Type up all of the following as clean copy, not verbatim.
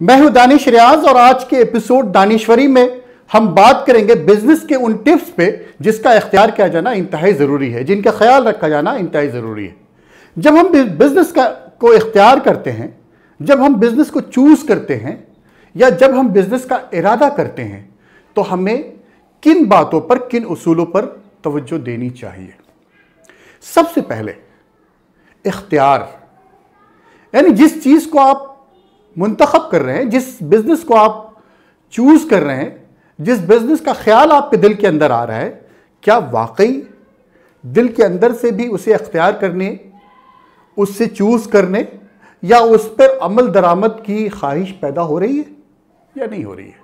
मैं हूं दानिश रियाज और आज के एपिसोड दानिश्वरी में हम बात करेंगे बिजनेस के उन टिप्स पे जिसका इख्तियार किया जाना इंतहाई ज़रूरी है, जिनका ख्याल रखा जाना इंतहाई ज़रूरी है। जब हम बिजनेस को इख्तियार करते हैं, जब हम बिजनेस को चूज़ करते हैं या जब हम बिजनेस का इरादा करते हैं तो हमें किन बातों पर, किन उसूलों पर तवज्जो देनी चाहिए। सबसे पहले इख्तियार, यानी जिस चीज़ को आप मुंतखब कर रहे हैं, जिस बिजनेस को आप चूज कर रहे हैं, जिस बिजनेस का ख्याल आपके दिल के अंदर आ रहा है, क्या वाकई दिल के अंदर से भी उसे अख्तियार करने, उससे चूज करने या उस पर अमल दरामद की ख्वाहिश पैदा हो रही है या नहीं हो रही है।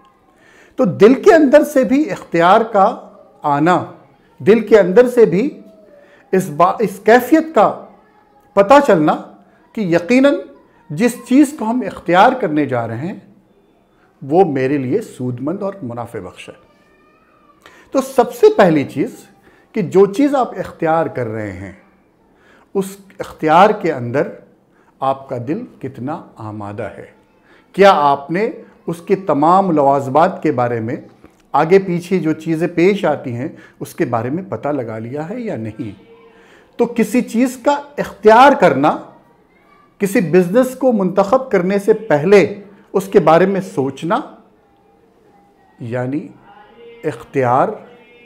तो दिल के अंदर से भी इख्तियार का आना, दिल के अंदर से भी इस कैफियत का पता चलना कि यकीनन जिस चीज़ को हम इख्तियार करने जा रहे हैं वो मेरे लिए सूदमंद और मुनाफे बख्श है। तो सबसे पहली चीज़ कि जो चीज़ आप इख्तियार कर रहे हैं उस इख्तियार के अंदर आपका दिल कितना आमादा है। क्या आपने उसके तमाम लवाज़मात के बारे में, आगे पीछे जो चीज़ें पेश आती हैं उसके बारे में पता लगा लिया है या नहीं। तो किसी चीज़ का इख्तियार करना, किसी बिजनेस को मुंतखब करने से पहले उसके बारे में सोचना, यानी इख्तियार,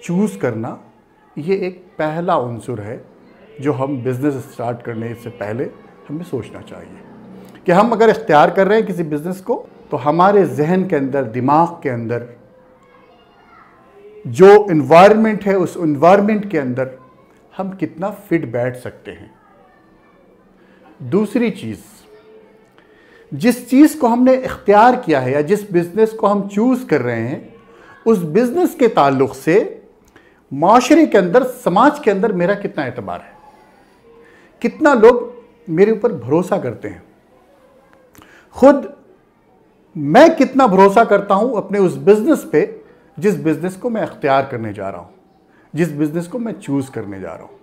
चूज़ करना, ये एक पहला उन्सुर है जो हम बिज़नेस स्टार्ट करने से पहले हमें सोचना चाहिए कि हम अगर इख्तियार कर रहे हैं किसी बिज़नेस को तो हमारे जहन के अंदर, दिमाग के अंदर जो इन्वायरमेंट है उस इन्वायरमेंट के अंदर हम कितना फिट बैठ सकते हैं। दूसरी चीज़, जिस चीज़ को हमने इख्तियार किया है या जिस बिज़नेस को हम चूज़ कर रहे हैं उस बिज़नेस के ताल्लुक़ से माशरे के अंदर, समाज के अंदर मेरा कितना एतबार है, कितना लोग मेरे ऊपर भरोसा करते हैं, खुद मैं कितना भरोसा करता हूँ अपने उस बिज़नेस पे जिस बिज़नेस को मैं इख्तियार करने जा रहा हूँ, जिस बिज़नेस को मैं चूज़ करने जा रहा हूँ।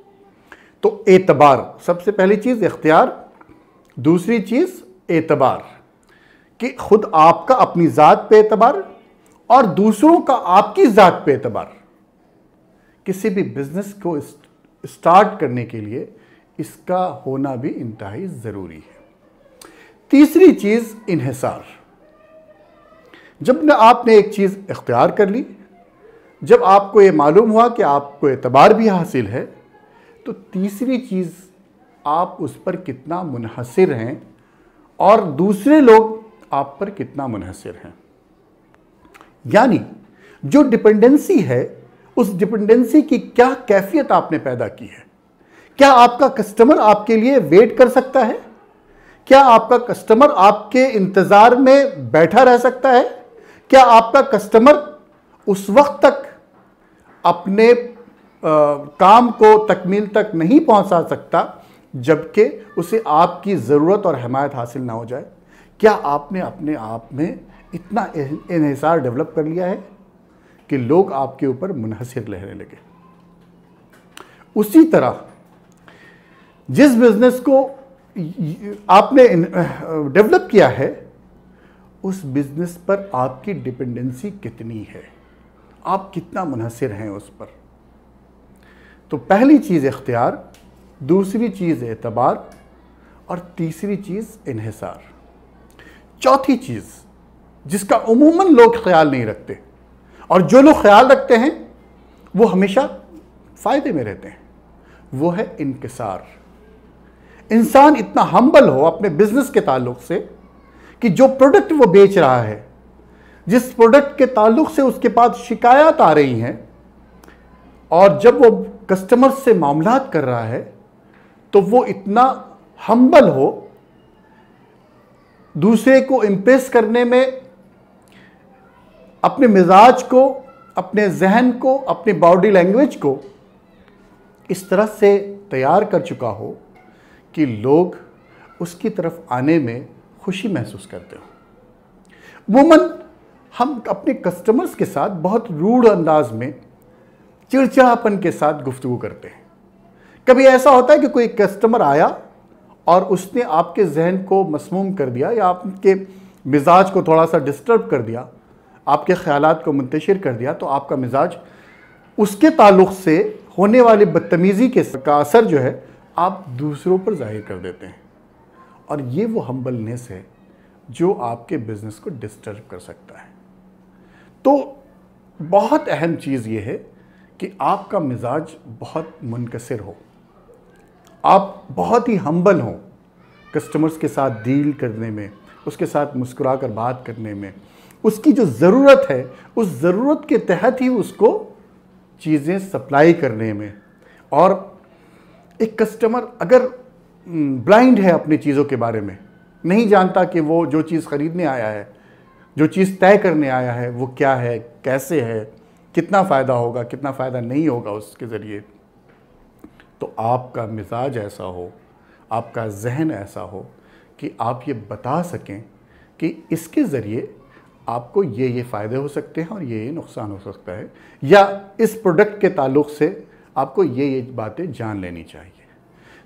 तो एतबार, सबसे पहली चीज़ इख्तियार, दूसरी चीज़ एतबार कि खुद आपका अपनी ज़ात पे एतबार और दूसरों का आपकी ज़ात पे एतबार। किसी भी बिज़नेस को स्टार्ट करने के लिए इसका होना भी इंतहाई ज़रूरी है। तीसरी चीज़ इन्हिसार। जब आपने एक चीज़ इख्तियार कर ली, जब आपको ये मालूम हुआ कि आपको एतबार भी हासिल है, तो तीसरी चीज़ आप उस पर कितना मुनहसिर हैं और दूसरे लोग आप पर कितना मुनहसिर हैं। यानी जो डिपेंडेंसी है उस डिपेंडेंसी की क्या कैफियत आपने पैदा की है। क्या आपका कस्टमर आपके लिए वेट कर सकता है? क्या आपका कस्टमर आपके इंतज़ार में बैठा रह सकता है? क्या आपका कस्टमर उस वक्त तक अपने काम को तकमील तक नहीं पहुंचा सकता जबकि उसे आपकी ज़रूरत और हिमायत हासिल ना हो जाए? क्या आपने अपने आप में इतना इन्हिसार डेवलप कर लिया है कि लोग आपके ऊपर मुनहसिर रहने लगे? उसी तरह जिस बिज़नेस को आपने डेवलप किया है उस बिज़नेस पर आपकी डिपेंडेंसी कितनी है, आप कितना मुनहसिर हैं उस पर। तो पहली चीज़ इख्तियार, दूसरी चीज़ एतबार और तीसरी चीज़ इन्हिसार। चौथी चीज़ जिसका उमूमन लोग ख्याल नहीं रखते और जो लोग ख्याल रखते हैं वो हमेशा फ़ायदे में रहते हैं, वो है इनकिसार। इंसान इतना हम्बल हो अपने बिज़नेस के ताल्लुक़ से कि जो प्रोडक्ट वो बेच रहा है, जिस प्रोडक्ट के ताल्लुक़ से उसके पास शिकायत आ रही हैं, और जब वो कस्टमर से मामलात कर रहा है तो वो इतना हम्बल हो, दूसरे को इम्प्रेस करने में अपने मिजाज को, अपने जहन को, अपनी बॉडी लैंग्वेज को इस तरह से तैयार कर चुका हो कि लोग उसकी तरफ आने में खुशी महसूस करते हो। अमूमन हम अपने कस्टमर्स के साथ बहुत रूड अंदाज में, चिड़चिड़ापन के साथ गुफ्तगू करते हैं। कभी ऐसा होता है कि कोई कस्टमर आया और उसने आपके जहन को मसमूम कर दिया या आपके मिजाज को थोड़ा सा डिस्टर्ब कर दिया, आपके ख्यालात को मुंतशिर कर दिया, तो आपका मिजाज उसके ताल्लुक़ से होने वाली बदतमीज़ी का असर जो है आप दूसरों पर जाहिर कर देते हैं। और ये वो हम्बलनेस है जो आपके बिज़नेस को डिस्टर्ब कर सकता है। तो बहुत अहम चीज़ ये है कि आपका मिजाज बहुत मुनकसिर हो, आप बहुत ही हम्बल हों कस्टमर्स के साथ डील करने में, उसके साथ मुस्कुरा कर बात करने में, उसकी जो ज़रूरत है उस ज़रूरत के तहत ही उसको चीज़ें सप्लाई करने में। और एक कस्टमर अगर ब्लाइंड है अपनी चीज़ों के बारे में, नहीं जानता कि वो जो चीज़ ख़रीदने आया है, जो चीज़ तय करने आया है वो क्या है, कैसे है, कितना फ़ायदा होगा, कितना फ़ायदा नहीं होगा उसके ज़रिए, तो आपका मिजाज ऐसा हो, आपका जहन ऐसा हो कि आप ये बता सकें कि इसके ज़रिए आपको ये फ़ायदे हो सकते हैं और ये नुकसान हो सकता है, या इस प्रोडक्ट के ताल्लुक़ से आपको ये बातें जान लेनी चाहिए।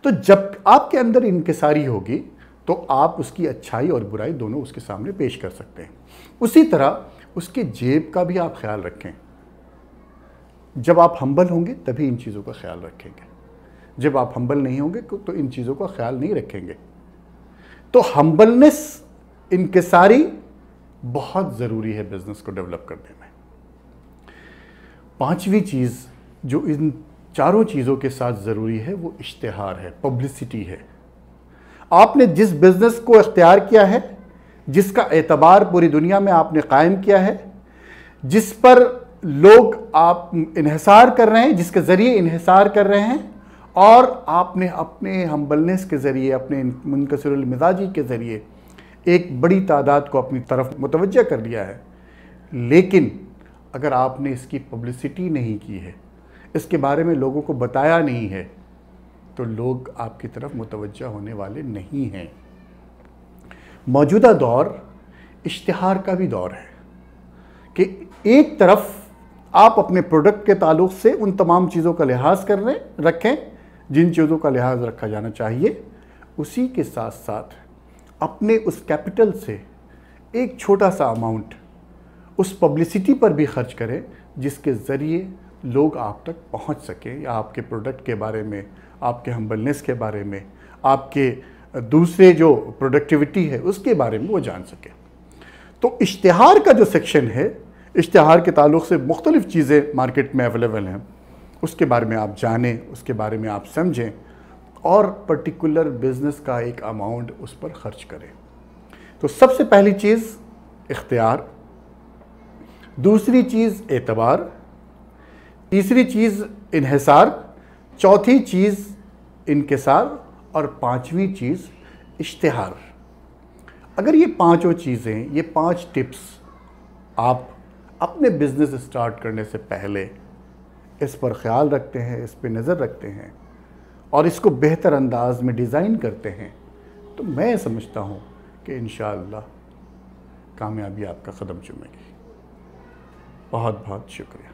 तो जब आपके अंदर इनकिसारी होगी तो आप उसकी अच्छाई और बुराई दोनों उसके सामने पेश कर सकते हैं। उसी तरह उसके जेब का भी आप ख्याल रखें। जब आप हम्बल होंगे तभी इन चीज़ों का ख्याल रखेंगे, जब आप हम्बल नहीं होंगे तो इन चीज़ों का ख्याल नहीं रखेंगे। तो हम्बलनेस, इनकिसारी बहुत ज़रूरी है बिज़नेस को डेवलप करने में। पांचवी चीज़ जो इन चारों चीज़ों के साथ ज़रूरी है वो इश्तिहार है, पब्लिसिटी है। आपने जिस बिज़नेस को इख्तियार किया है, जिसका एतबार पूरी दुनिया में आपने कायम किया है, जिस पर लोग आप इन्हिसार कर रहे हैं, जिसके ज़रिए इन्हिसार कर रहे हैं, और आपने अपने हम्बलनेस के ज़रिए, अपने मुनकसिरुल मिजाजी के ज़रिए एक बड़ी तादाद को अपनी तरफ मुतवज्जह कर लिया है। लेकिन अगर आपने इसकी पब्लिसिटी नहीं की है, इसके बारे में लोगों को बताया नहीं है, तो लोग आपकी तरफ मुतवज्जह होने वाले नहीं हैं। मौजूदा दौर इश्तिहार का भी दौर है कि एक तरफ आप अपने प्रोडक्ट के ताल्लुक़ से उन तमाम चीज़ों का लिहाज रखें जिन चीज़ों का लिहाज रखा जाना चाहिए, उसी के साथ साथ अपने उस कैपिटल से एक छोटा सा अमाउंट उस पब्लिसिटी पर भी खर्च करें जिसके ज़रिए लोग आप तक पहुंच सकें, या आपके प्रोडक्ट के बारे में, आपके हम्बलनेस के बारे में, आपके दूसरे जो प्रोडक्टिविटी है उसके बारे में वो जान सकें। तो इश्तिहार का जो सेक्शन है, इश्तिहार के ताल्लुक़ से मुख्तलिफ़ चीज़ें मार्केट में अवेलेबल हैं, उसके बारे में आप जानें, उसके बारे में आप समझें और पर्टिकुलर बिज़नेस का एक अमाउंट उस पर ख़र्च करें। तो सबसे पहली चीज़ इख्तियार, दूसरी चीज़ एतबार, तीसरी चीज़ इन्हिसार, चौथी चीज़ इनकिसार और पांचवी चीज़ इश्तिहार। अगर ये पांचों चीज़ें, ये 5 टिप्स आप अपने बिज़नेस स्टार्ट करने से पहले इस पर ख्याल रखते हैं, इस पर नज़र रखते हैं और इसको बेहतर अंदाज में डिज़ाइन करते हैं, तो मैं समझता हूँ कि इंशाअल्लाह कामयाबी आपका कदम चूमेगी। बहुत बहुत शुक्रिया।